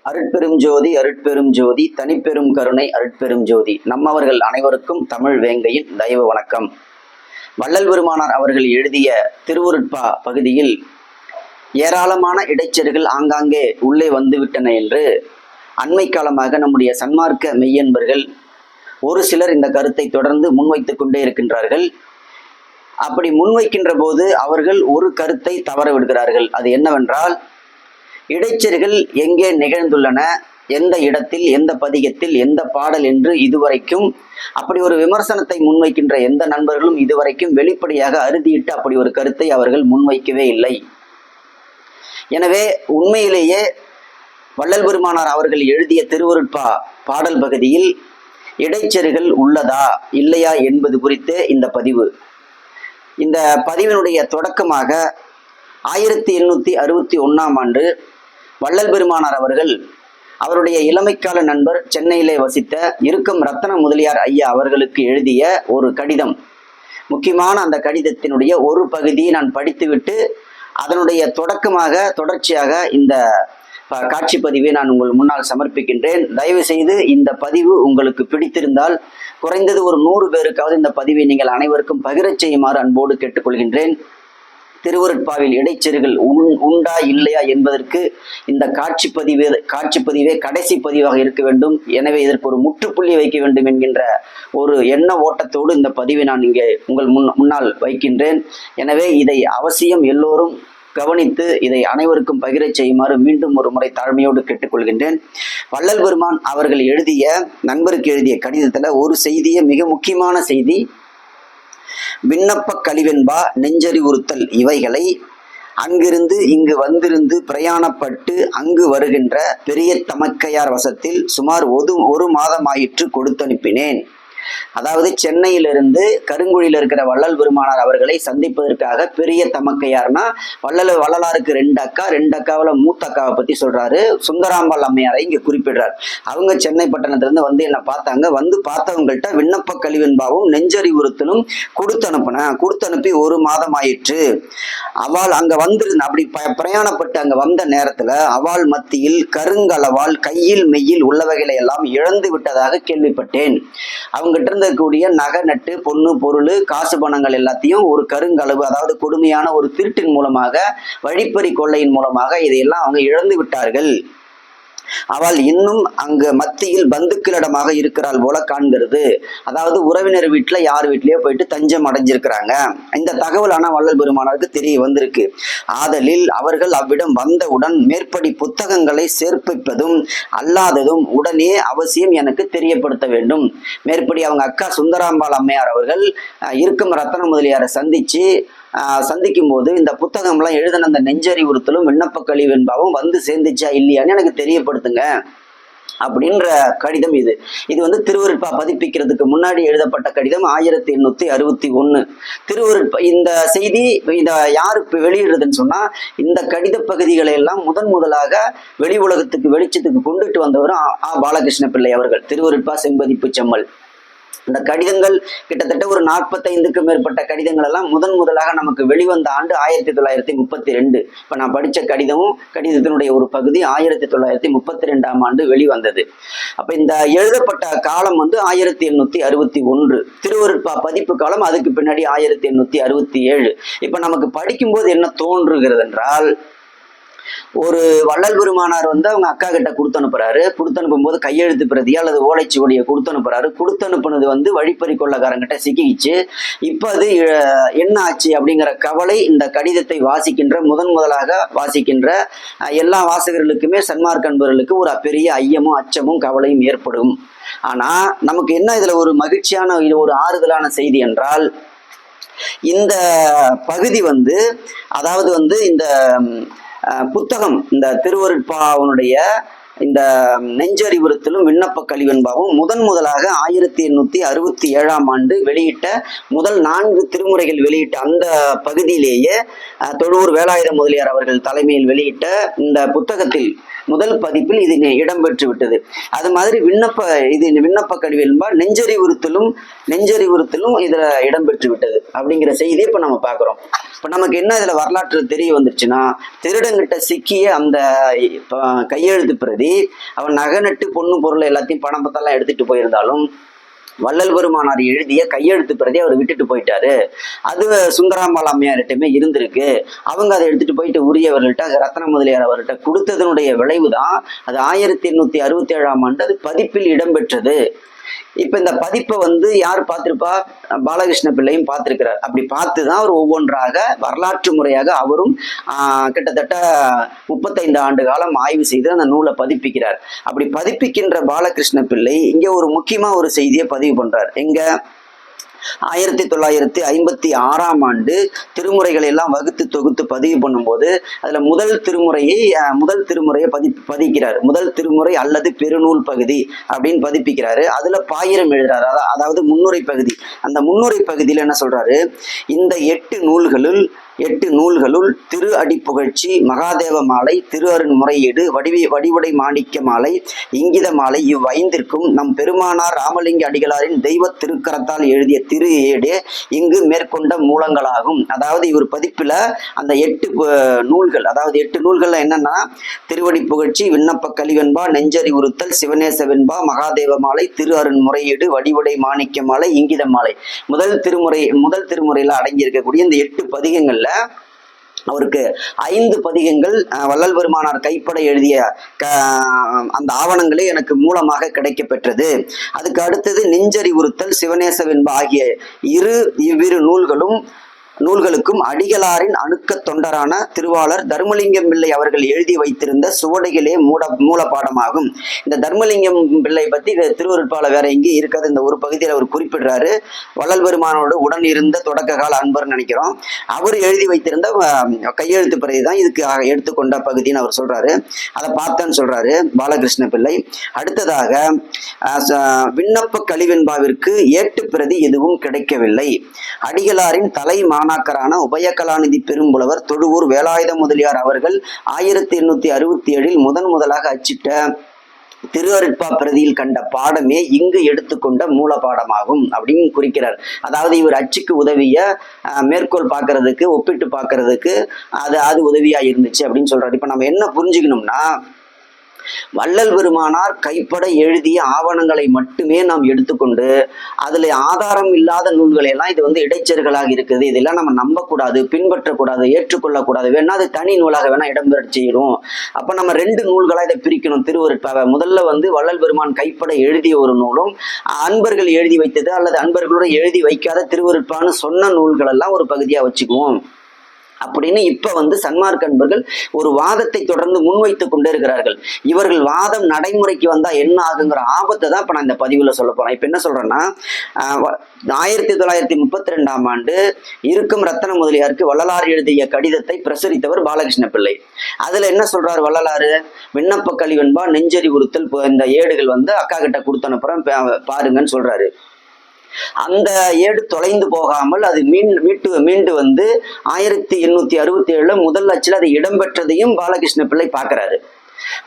அருட்பெரும் ஜோதி அருட்பெரும் ஜோதி தனிப்பெரும் கருணை அருட்பெரும் ஜோதி நம்மவர்கள் அனைவருக்கும் தமிழ் வேங்கையின் தயவு வணக்கம். வள்ளல் பெருமானார் அவர்கள் எழுதிய திருவருட்பா பகுதியில் ஏராளமான இடைச்செருகள் ஆங்காங்கே உள்ளே வந்துவிட்டன என்று அண்மை காலமாக நம்முடைய சன்மார்க்க மெய்யன்பர்கள் ஒரு சிலர் இந்த கருத்தை தொடர்ந்து முன்வைத்து கொண்டே இருக்கின்றார்கள். அப்படி முன்வைக்கின்ற போது அவர்கள் ஒரு கருத்தை தவற விடுகிறார்கள். அது என்னவென்றால், இடைச்செருகள் எங்கே நிகழ்ந்துள்ளன, எந்த இடத்தில், எந்த பதிகத்தில், எந்த பாடல் என்று இதுவரைக்கும் அப்படி ஒரு விமர்சனத்தை முன்வைக்கின்ற எந்த நண்பர்களும் இதுவரைக்கும் வெளிப்படையாக அறுதியிட்டு அப்படி ஒரு கருத்தை அவர்கள் முன்வைக்கவே இல்லை. எனவே உண்மையிலேயே வள்ளல் பெருமானார் அவர்கள் எழுதிய திருவருட்பா பாடல் பகுதியில் இடைச்செருகள் உள்ளதா இல்லையா என்பது குறித்து இந்த பதிவு. இந்த பதிவினுடைய தொடக்கமாக 1861ஆம் ஆண்டு வள்ளல் பெருமானார் அவர்கள் அவருடைய இளமைக்கால நண்பர் சென்னையிலே வசித்த இருக்கும் ரத்தன முதலியார் ஐயா அவர்களுக்கு எழுதிய ஒரு கடிதம், முக்கியமான அந்த கடிதத்தினுடைய ஒரு பகுதியை நான் படித்துவிட்டு அதனுடைய தொடர்ச்சியாக இந்த காட்சி பதிவை நான் உங்கள் முன்னால் சமர்ப்பிக்கின்றேன். தயவு செய்து இந்த பதிவு உங்களுக்கு பிடித்திருந்தால் குறைந்தது ஒரு 100 பேருக்காவது இந்த பதிவை நீங்கள் அனைவருக்கும் பகிரச் செய்யுமாறு அன்போடு கேட்டுக்கொள்கின்றேன். திருவருட்பாவில் இடைச்செருகள் உண்டா இல்லையா என்பதற்கு இந்த காட்சி பதிவே கடைசி பதிவாக இருக்க வேண்டும். எனவே இதற்கு ஒரு முற்றுப்புள்ளி வைக்க வேண்டும் என்கின்ற ஒரு எண்ண ஓட்டத்தோடு இந்த பதிவை நான் இங்கே உங்கள் முன்னால் வைக்கின்றேன். எனவே இதை அவசியம் எல்லோரும் கவனித்து இதை அனைவருக்கும் பகிரச் செய்யுமாறு மீண்டும் ஒரு முறை தாழ்மையோடு கேட்டுக்கொள்கின்றேன். வள்ளல் பெருமான் அவர்கள் நண்பருக்கு எழுதிய கடிதத்துல ஒரு செய்தியே, மிக முக்கியமான செய்தி, விண்ணப்ப கழிவென்பா நெஞ்சறிவுறுத்தல் இவைகளை அங்கிருந்து இங்கு வந்திருந்து பிரயாணப்பட்டு அங்கு வருகின்ற பெரிய தமக்கையார் வசத்தில் சுமார் ஒரு மாதமாயிற்று கொடுத்தனுப்பினேன். அதாவது சென்னையிலிருந்து கருங்குழியில் இருக்கிற வள்ளல் பெருமானார் அவர்களை சந்திப்பதற்காக பெரிய தமக்கையார்னா வள்ளலாருக்கு 2 அக்கா, 2 அக்காவில் மூத்த அக்காவை பத்தி சொல்றாரு. சுந்தராம்பாள் அம்மையாரை இங்க குறிப்பிடுறார். அவங்க சென்னை பட்டணத்திலிருந்து வந்து என்ன பார்த்தாங்க. வந்து பார்த்தவங்கள்ட்ட விண்ணப்ப கழிவென்பாவும் நெஞ்சறிவுறுத்தலும் கொடுத்தனுப்பி 1 மாதம் ஆயிற்று. அவள் அங்க வந்திருந்த அப்படி பிரயாணப்பட்டு அங்க வந்த நேரத்துல அவள் மத்தியில் கருங்களவால் கையில் மெய்யில் உள்ளவைகளை எல்லாம் இழந்து விட்டதாக கேள்விப்பட்டேன். அவங்ககிட்ட இருந்தக்கூடிய நகை நட்டு பொண்ணு பொருள் காசு பணங்கள் எல்லாத்தையும் ஒரு கருங்களவு, அதாவது கொடுமையான ஒரு திருட்டின் மூலமாக, வழிப்பறி கொள்ளையின் மூலமாக இதையெல்லாம் அவங்க இழந்து விட்டார்கள். அவள் இன்னும் அங்கு மத்தியில் பந்துக்களிடமாக இருக்கிறாள் போல காண்கிறது. அதாவது உறவினர் வீட்டுல யார் வீட்லயோ போயிட்டு தஞ்சம் அடைஞ்சிருக்கிறாங்க. இந்த தகவல் ஆனா வள்ளல் பெருமானாருக்கு தெரிய வந்திருக்கு. ஆதலில் அவர்கள் அவ்விடம் வந்தவுடன் மேற்படி புத்தகங்களை சேர்ப்பிப்பதும் அல்லாததும் உடனே அவசியம் எனக்கு தெரியப்படுத்த வேண்டும். மேற்படி அவங்க அக்கா சுந்தராம்பாள் அம்மையார் அவர்கள் இருக்கும் ரத்தன முதலியாரை சந்திக்கும் போது இந்த புத்தகம்லாம் எழுதின அந்த நெஞ்சறிவுறுத்தலும் விண்ணப்ப கழிவென்பாவும் வந்து சேர்ந்துச்சா இல்லையான்னு எனக்கு தெரியப்படுத்துங்க அப்படின்ற கடிதம். இது வந்து திருவருட்பா பதிப்பிக்கிறதுக்கு முன்னாடி எழுதப்பட்ட கடிதம் 1861. திருவருட்பா இந்த செய்தி இத யாரு வெளியிடுறதுன்னு சொன்னா, இந்த கடித பகுதிகளை எல்லாம் முதலாக வெளி உலகத்துக்கு வெளிச்சத்துக்கு கொண்டுட்டு வந்தவரும் பாலகிருஷ்ண பிள்ளை அவர்கள். திருவருட்பா செம்பதிப்பு செம்மல். இந்த கடிதங்கள் கிட்டத்தட்ட ஒரு 45க்கும் மேற்பட்ட கடிதங்கள் எல்லாம் முதலாக நமக்கு வெளிவந்த ஆண்டு 1932. இப்ப நான் படிச்ச கடிதத்தினுடைய ஒரு பகுதி 1932ஆம் ஆண்டு வெளிவந்தது. அப்ப இந்த எழுதப்பட்ட காலம் வந்து 1861. திருவருட்பா பதிப்பு காலம் அதுக்கு பின்னாடி 1867. இப்ப நமக்கு படிக்கும்போது என்ன தோன்றுகிறது என்றால், ஒரு வள்ளல் பெருமானார் வந்து அவங்க அக்கா கிட்ட கொடுத்தனுப்பும் போது கையெழுத்து பிரதியா அல்லது ஓலைச்சுவடியை கொடுத்தனுப்புனது வந்து வழிப்பறி கொள்ளக்காரங்கிட்ட சிக்கிச்சு. இப்ப அது என்ன ஆச்சு அப்படிங்கிற கவலை இந்த கடிதத்தை முதலாக வாசிக்கின்ற எல்லா வாசகர்களுக்குமே, சன்மார்க்க அன்பர்களுக்கு ஒரு பெரிய ஐயமும் அச்சமும் கவலையும் ஏற்படும். ஆனா நமக்கு என்ன இதுல ஒரு மகிழ்ச்சியான ஒரு ஆறுதலான செய்தி என்றால், இந்த பகுதி வந்து அதாவது வந்து இந்த புத்தகம், இந்த திருவருட்பாவுடைய இந்த நெஞ்சறிவுறுத்தலும் விண்ணப்ப கழிவென்பாவும் முதலாக 1867ஆம் ஆண்டு வெளியிட்ட முதல் 4 திருமுறைகள் வெளியிட்ட அந்த பகுதியிலேயே தொழுவூர் வேலாயுத முதலியார் அவர்கள் தலைமையில் வெளியிட்ட இந்த புத்தகத்தில் முதல் பதிப்பில் இது இடம்பெற்று விட்டது. அது மாதிரி விண்ணப்ப கடிவென்பா நெஞ்சறிவுறுத்தலும் இதுல இடம்பெற்று விட்டது அப்படிங்கிற செய்தியை இப்ப நம்ம பாக்குறோம். இப்ப நமக்கு என்ன இதுல வரலாற்று தெரிய வந்துருச்சுன்னா, திருடங்கிட்ட சிக்கிய அந்த கையெழுத்து பிரதி அவன் நகை பொண்ணு பொருள் எல்லாத்தையும் பணம் பத்தெல்லாம் எடுத்துட்டு போயிருந்தாலும் வள்ளல் பெருமானார் எழுதிய கையெழுத்து பிரதி அவர் விட்டுட்டு போயிட்டாரு. அது சுந்தராம்பாள் அம்மையார்கிட்டமே இருந்திருக்கு. அவங்க அதை எடுத்துட்டு போயிட்டு உரியவர்கள்ட்ட ரத்ன முதலியார் அவர்கிட்ட கொடுத்ததனுடைய விளைவுதான் அது 1867 அது பதிப்பில் இடம்பெற்றது. இப்ப இந்த பதிப்பை யார் பார்த்திருப்பா? பாலகிருஷ்ண பிள்ளையும் பார்த்திருக்கிறார். அப்படி பார்த்துதான் அவர் ஒவ்வொன்றாக வரலாற்று முறையாக அவரும் கிட்டத்தட்ட 35 ஆண்டு காலம் ஆய்வு செய்து அந்த நூலை பதிப்பிக்கிறார். அப்படி பதிப்பிக்கின்ற பாலகிருஷ்ண பிள்ளை இங்க ஒரு முக்கியமா ஒரு செய்தியை பதிவு பண்றார். எங்க 1956 திருமுறைகளை எல்லாம் வகுத்து தொகுத்து பதிவு பண்ணும்போது அதுல முதல் திருமுறையை பதிக்கிறார். முதல் திருமுறை அல்லது பெருநூல் பகுதி அப்படின்னு பதிப்பிக்கிறாரு. அதுல பாயிரம் எழுதுறாரு. அதாவது முன்னுரை பகுதி. அந்த முன்னுரை பகுதியில் என்ன சொல்றாரு? இந்த 8 நூல்களுள் திரு அடிப்புகழ்ச்சி, மகாதேவ மாலை, திரு அருண் முறையீடு, வடிவுடை மாணிக்க மாலை, இங்கித மாலை இவ்5ற்கும் நம் பெருமானார் ராமலிங்க அடிகளாரின் தெய்வ திருக்கரத்தால் எழுதிய திரு ஏடே இங்கு மேற்கொண்ட மூலங்களாகும். அதாவது இவர் பதிப்புல அந்த 8 நூல்கள், அதாவது 8 நூல்கள்ல என்னன்னா திருவடி புகழ்ச்சி, விண்ணப்ப கலிவென்பா, நெஞ்சறிவுறுத்தல், சிவநேச வெண்பா, மகாதேவ மாலை, திரு அருண் முறையீடு, வடிவுடை மாணிக்க மாலை, இங்கித மாலை, முதல் திருமுறையில அடங்கி இருக்கக்கூடிய இந்த 8 பதிகங்கள்ல அவருக்கு 5 பதிகங்கள் வள்ளல் பெருமானார் கைப்பட எழுதிய அந்த ஆவணங்களே எனக்கு மூலமாக கிடைக்க பெற்றது. அதுக்கு அடுத்தது நெஞ்சறிவுறுத்தல், சிவநேச வெண்பா ஆகிய இவ்விரு நூல்களுக்கும் அடிகளாரின் அணுக்க தொண்டரான திருவாளர் தர்மலிங்கம் பிள்ளை அவர்கள் எழுதி வைத்திருந்த சுவடைகளே மூல பாடமாகும். இந்த தர்மலிங்கம் பிள்ளை பத்தி திருவருட்பால வேற எங்கேயும் இருக்காது. இந்த ஒரு பகுதியில் அவர் குறிப்பிடுறாரு. வள்ளல் பெருமானோடு உடன் இருந்த தொடக்க கால அன்பர் நினைக்கிறோம். அவர் எழுதி வைத்திருந்த கையெழுத்து பிரதி தான் இதுக்கு எடுத்துக்கொண்ட பகுதின்னு அவர் சொல்றாரு. அதை பார்த்தேன்னு சொல்றாரு பாலகிருஷ்ண பிள்ளை. அடுத்ததாக விண்ணப்ப கலிவெண்பாவிற்கு ஏட்டு பிரதி எதுவும் கிடைக்கவில்லை. அடிகளாரின் தலை மாணாக்கரான உபயகலாநிதி பெரும்புலவர் தொடுவூர் வேலாயுத முதலியார் அவர்கள் 1867 முதலாக அச்சிட்ட திரு அருட்பா பிரதியில் கண்ட பாடமே இங்கு எடுத்துக்கொண்ட மூல பாடமாகும் அப்படின்னு குறிக்கிறார். அதாவது இவர் அச்சுக்கு உதவிய மேற்கோள் பார்க்கறதுக்கு, ஒப்பிட்டு பார்க்கறதுக்கு அது உதவியா இருந்துச்சு அப்படின்னு சொல்றாரு. இப்ப நம்ம என்ன புரிஞ்சுக்கணும்னா, வள்ளல் பெருமானார் கைப்பட எழுதிய ஆவணங்களை மட்டுமே நாம் எடுத்துக்கொண்டு அதுல ஆதாரம் இல்லாத நூல்களை எல்லாம் இது இடைச்சர்களாக இருக்குது, இதெல்லாம் நம்ம நம்பக்கூடாது, பின்பற்றக்கூடாது, ஏற்றுக்கொள்ளக்கூடாது, வேணா அது தனி நூலாக வேணா இடம்பெற செய்யணும். அப்ப நம்ம 2 நூல்களா இதை பிரிக்கணும். திருவருட்பாவை முதல்ல வள்ளல் பெருமான் கைப்பட எழுதிய ஒரு நூலும், அன்பர்கள் எழுதி வைத்தது அல்லது அன்பர்களோட எழுதி வைக்காத திருவருட்பான்னு சொன்ன நூல்கள் எல்லாம் ஒரு பகுதியா வச்சுக்குவோம் அப்படின்னு இப்ப சன்மார்க்க அன்பர்கள் ஒரு வாதத்தை தொடர்ந்து முன்வைத்துக் கொண்டே இருக்கிறார்கள். இவர்கள் வாதம் நடைமுறைக்கு வந்தா என்ன ஆகுங்கிற ஆபத்தை தான் இப்ப நான் இந்த பதிவுல சொல்ல போறேன். இப்ப என்ன சொல்றேன்னா, 1932 இருக்கும் ரத்தன முதலியாருக்கு வள்ளலார் எழுதிய கடிதத்தை பிரசுரித்தவர் பாலகிருஷ்ண பிள்ளை. அதுல என்ன சொல்றாரு வள்ளலாறு? விண்ணப்ப கலிவென்பா, நெஞ்சறிவுறுத்தல் இந்த ஏடுகள் அக்கா கிட்ட கொடுத்து அனுப்புறேன் பாருங்கன்னு சொல்றாரு. அந்த ஏடு தொலைந்து போகாமல் அது மீண்டு 1867 முதல் அச்சில் அது இடம்பெற்றதையும் பாலகிருஷ்ண பிள்ளை பார்க்கிறாரு.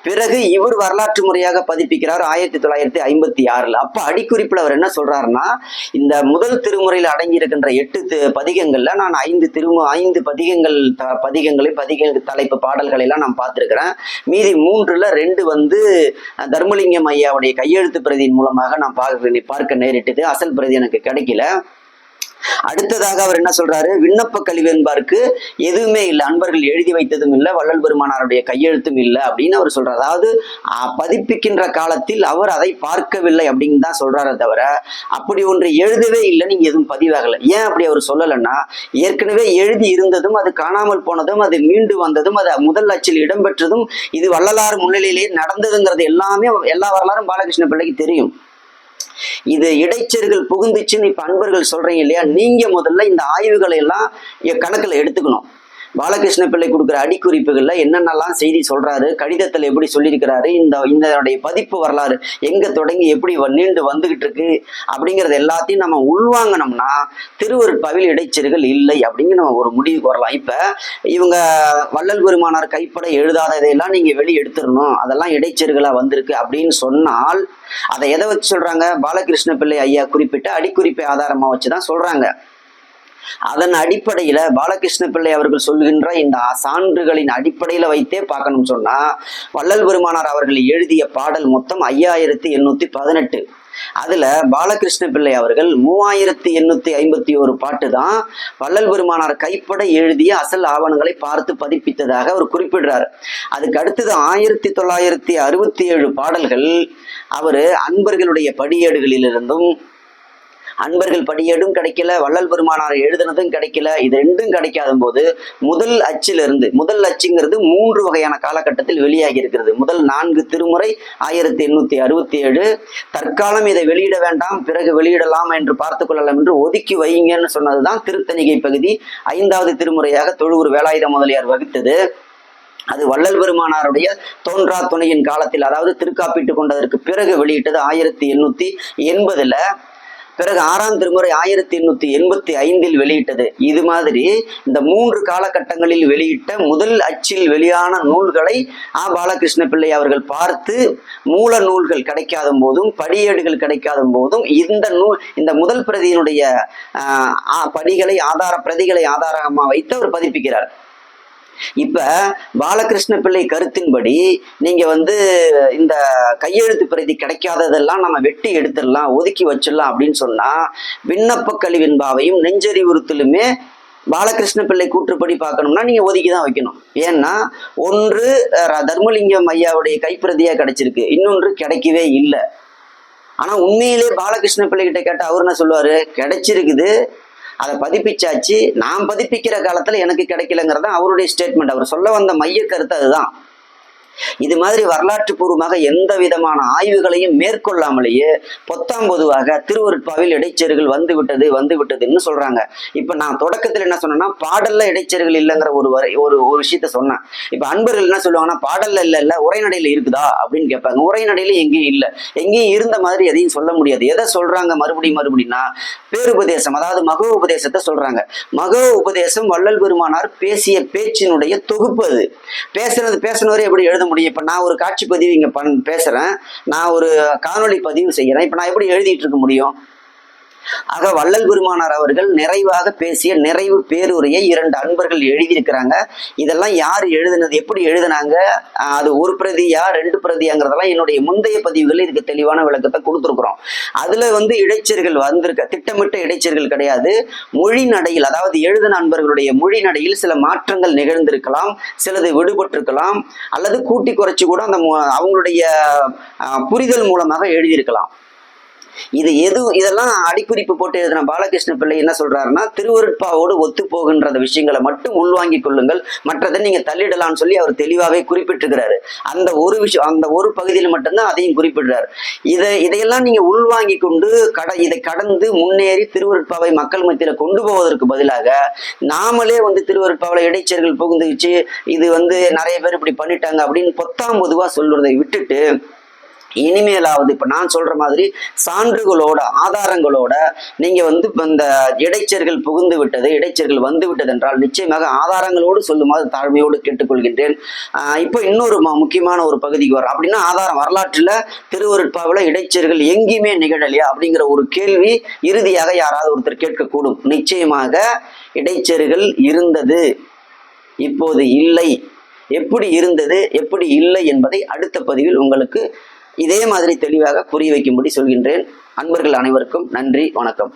பிறகு இவர் வரலாற்று முறையாக பதிப்பிக்கிறார் 1956. அப்ப அடிக்குறிப்புல அவர் என்ன சொல்றாருன்னா, இந்த முதல் திருமுறையில் அடங்கி இருக்கின்ற 8 பதிகங்கள்ல நான் 5 பதிகங்கள் தலைப்பு பாடல்களை எல்லாம் நான் பார்த்திருக்கிறேன். மீதி 3ல் 2 தர்மலிங்கம் ஐயாவுடைய கையெழுத்து பிரதியின் மூலமாக நான் பார்க்க நேரிட்டது. அசல் பிரதி எனக்கு கிடைக்கல. அடுத்ததாக அவர் என்ன சொல்றாரு? விண்ணப்ப கலிவென்பாருக்கு எதுவுமே இல்லை, அன்பர்கள் எழுதி வைத்ததும் இல்லை, வள்ளல் பெருமானாருடைய கையெழுத்தும் இல்லை அப்படின்னு அவர் சொல்றாரு. அதாவது பதிப்பிக்கின்ற காலத்தில் அவர் அதை பார்க்கவில்லை அப்படின்னு தான் சொல்றாரு தவிர அப்படி ஒன்று எழுதவே இல்லை, நீங்க எதுவும் பதிவாகலை. ஏன் அப்படி அவர் சொல்லலைன்னா, ஏற்கனவே எழுதி இருந்ததும் அது காணாமல் போனதும் அது மீண்டு வந்ததும் அது முதல் அச்சில் இடம்பெற்றதும் இது வள்ளலார் முன்னிலையிலேயே நடந்ததுங்கிறது எல்லாமே எல்லா வரலாறும் பாலகிருஷ்ண பிள்ளைக்கு தெரியும். இது இடைச்சர்கள் புகுந்துச்சுன்னு இப்ப அன்பர்கள் சொல்றீங்க இல்லையா, நீங்க முதல்ல இந்த ஆய்வுகளை எல்லாம் கணக்குல எடுத்துக்கணும். பாலகிருஷ்ண பிள்ளை கொடுக்குற அடிக்குறிப்புகள்ல என்னென்னலாம் செய்தி சொல்றாரு, கடிதத்துல எப்படி சொல்லியிருக்கிறாரு, இதனுடைய பதிப்பு வரலாறு எங்க தொடங்கி எப்படி நீண்டு வந்துகிட்டு இருக்கு அப்படிங்கறது எல்லாத்தையும் நம்ம உள்வாங்கினோம்னா திருவருட்பாவில் இடைச்செருகல் இல்லை அப்படிங்கிற நம்ம ஒரு முடிவுக்கு வரலாம். இப்ப இவங்க வள்ளல் பெருமானார் கைப்பட எழுதாததையெல்லாம் நீங்க வெளியே எடுத்துடணும், அதெல்லாம் இடைச்செருகலா வந்திருக்கு அப்படின்னு சொன்னால் அதை எதை வச்சு சொல்றாங்க? பாலகிருஷ்ண பிள்ளை ஐயா குறிப்பிட்ட அடிக்குறிப்பை ஆதாரமா வச்சுதான் சொல்றாங்க. அதன் அடிப்படையில பாலகிருஷ்ண பிள்ளை அவர்கள் சொல்கின்ற இந்த சான்றுகளின் அடிப்படையில வைத்தே பார்க்கணும் சொன்னா வள்ளல் பெருமானார் அவர்கள் எழுதிய பாடல் மொத்தம் 5818. அதுல பாலகிருஷ்ண பிள்ளை அவர்கள் 3851 பாட்டு தான் வள்ளல் பெருமானார் கைப்பட எழுதிய அசல் ஆவணங்களை பார்த்து பதிப்பித்ததாக அவர் குறிப்பிடுறார். அதுக்கு அடுத்தது 1967 பாடல்கள் அவரு அன்பர்களுடைய படியேடுகளிலிருந்தும், அன்பர்கள் படியேடும் கிடைக்கல, வள்ளல் பெருமானார் எழுதுனதும் கிடைக்கல. இது ரெண்டும் கிடைக்காத போது முதல் அச்சிலிருந்து, முதல் அச்சுங்கிறது 3 வகையான காலகட்டத்தில் வெளியாகி இருக்கிறது. முதல் 4 திருமுறை 1867, தற்காலம் இதை வெளியிட வேண்டாம், பிறகு வெளியிடலாம் என்று பார்த்து கொள்ளலாம் என்று ஒதுக்கி வைங்கன்னு சொன்னதுதான் திருத்தணிகை பகுதி 5வது திருமுறையாக தொழுவூர் வேலாயுத முதலியார் வகுத்தது. அது வள்ளல் பெருமானாருடைய தோன்றா துணையின் காலத்தில், அதாவது திருக்காப்பிட்டு கொண்டதற்கு பிறகு வெளியிட்டது 1880. பிறகு 6ஆம் திருமுறை 1885 வெளியிட்டது. இது மாதிரி இந்த 3 காலகட்டங்களில் வெளியிட்ட முதல் அச்சில் வெளியான நூல்களை பாலகிருஷ்ண பிள்ளை அவர்கள் பார்த்து மூல நூல்கள் கிடைக்காத போதும், படியேடுகள் கிடைக்காத போதும் இந்த முதல் பிரதியினுடைய பிரதிகளை ஆதாரமா வைத்து அவர் பதிப்பிக்கிறார். இப்ப பாலகிருஷ்ண பிள்ளை கருத்தின்படி நீங்க இந்த கையெழுத்து பிரதி கிடைக்காததெல்லாம் நம்ம வெட்டி எடுத்துடலாம், ஒதுக்கி வச்சிடலாம் அப்படின்னு சொன்னா விண்ணப்ப கழிவின்பாவையும் நெஞ்சறிவுறுத்தலுமே பாலகிருஷ்ண பிள்ளை கூற்றுப்படி பார்க்கணும்னா நீங்க ஒதுக்கிதான் வைக்கணும். ஏன்னா ஒன்று தர்மலிங்கம் ஐயாவுடைய கைப்பிரதியா கிடைச்சிருக்கு, இன்னொன்று கிடைக்கவே இல்லை. ஆனா உண்மையிலே பாலகிருஷ்ண பிள்ளை கிட்ட கேட்ட அவர் என்ன சொல்லுவாரு? கிடைச்சிருக்குது, அதை பதிப்பிச்சாச்சு, நான் பதிப்பிக்கிற காலத்துல எனக்கு கிடைக்கலங்கிறதான் அவருடைய ஸ்டேட்மெண்ட். அவர் சொல்ல வந்த மைய கருத்து அதுதான். இது மாதிரி வரலாற்று பூர்வமாக எந்த விதமான ஆய்வுகளையும் மேற்கொள்ளாமலேயே பொத்தாம்பொதுவாக திருவருட்பாவில் இடைச்செருகள் வந்து விட்டதுன்னு சொல்றாங்க. இப்ப நான் தொடக்கத்தில் என்ன சொன்னேன்னா பாடல்ல இடைச்செருகள் இல்லைங்கிற ஒரு விஷயத்த சொன்னேன். இப்ப அன்பர்கள் என்ன சொல்லுவாங்கன்னா பாடல்ல இல்ல உரைநடையில இருக்குதா அப்படின்னு கேட்பாங்க. உரைநடையில எங்கேயும் இல்லை, எங்கேயும் இருந்த மாதிரி எதையும் சொல்ல முடியாது. எதை சொல்றாங்க மறுபடியும்னா பேருபதேசம், அதாவது மகோ உபதேசத்தை சொல்றாங்க. மகோ உபதேசம் வள்ளல் பெருமானார் பேசிய பேச்சினுடைய தொகுப்பு. அது பேசினவரே எப்படி எழுத முடியும்? இப்ப நான் ஒரு காட்சி பதிவு இங்க பேசுறேன், நான் ஒரு காணொளி பதிவு செய்யறேன், இப்ப நான் எப்படி எழுதிட்டு இருக்க முடியும்? ஆக வள்ளல் பெருமானார் அவர்கள் நிறைவாக பேசிய நிறைவு பேருரையை 2 அன்பர்கள் எழுதியிருக்கிறாங்க. இதெல்லாம் யார் எழுதுனது, எப்படி எழுதினாங்க, அது ஒரு பிரதியா 2 பிரதியாங்கிறதெல்லாம் என்னுடைய முந்தைய பதிவுகள் இதுக்கு தெளிவான விளக்கத்தை கொடுத்துருக்குறோம். அதுல இடைச்செருகள் வந்திருக்க, திட்டமிட்ட இடைச்செருகள் கிடையாது. மொழி நடையில், அதாவது எழுதின அன்பர்களுடைய மொழி நடையில் சில மாற்றங்கள் நிகழ்ந்திருக்கலாம், சிலது விடுபட்டிருக்கலாம், அல்லது கூட்டி குறைச்சி கூட அந்த அவங்களுடைய புரிதல் மூலமாக எழுதியிருக்கலாம். இதெல்லாம் அடிக்குறிப்பு போட்டு எழுதின பாலகிருஷ்ண பிள்ளை என்ன சொல்றாருன்னா திருவருட்பாவோடு ஒத்து போகின்ற விஷயங்களை மட்டும் உள்வாங்கிக் கொள்ளுங்கள், மற்றதை நீங்க தள்ளிடலாம்னு சொல்லி அவர் தெளிவாகவே குறிப்பிட்டிருக்கிறாரு. அந்த ஒரு விஷயம், அந்த ஒரு பகுதியில் மட்டும்தான் அதையும் குறிப்பிடுறாரு. இதையெல்லாம் நீங்க உள்வாங்கி கொண்டு இதை கடந்து முன்னேறி திருவருட்பாவை மக்கள் மத்தியில கொண்டு போவதற்கு பதிலாக நாமளே திருவருட்பாவில இடைச்செருகள் புகுந்துச்சு, இது நிறைய பேர் இப்படி பண்ணிட்டாங்க அப்படின்னு பொத்தாம் பொதுவா சொல்றதை விட்டுட்டு இனிமேலாவது இப்ப நான் சொல்ற மாதிரி சான்றுகளோட ஆதாரங்களோட நீங்க இந்த இடைச்செருகள் புகுந்து விட்டது, இடைச்செருகள் வந்து விட்டது என்றால் நிச்சயமாக ஆதாரங்களோடு சொல்லுமாறு தாழ்மையோடு கேட்டுக்கொள்கின்றேன். இப்போ இன்னொரு முக்கியமான ஒரு பகுதிக்கு வரும். அப்படின்னா ஆதாரம், வரலாற்றுல திருவருட்பாவில இடைச்செருகள் எங்கேயுமே நிகழலையா அப்படிங்கிற ஒரு கேள்வி இறுதியாக யாராவது ஒருத்தர் கேட்கக்கூடும். நிச்சயமாக இடைச்செருகள் இருந்தது, இப்போது இல்லை. எப்படி இருந்தது எப்படி இல்லை என்பதை அடுத்த பதிவில் உங்களுக்கு இதே மாதிரி தெளிவாக புரிய வைக்கும்படி சொல்கின்றேன். அன்பர்கள் அனைவருக்கும் நன்றி, வணக்கம்.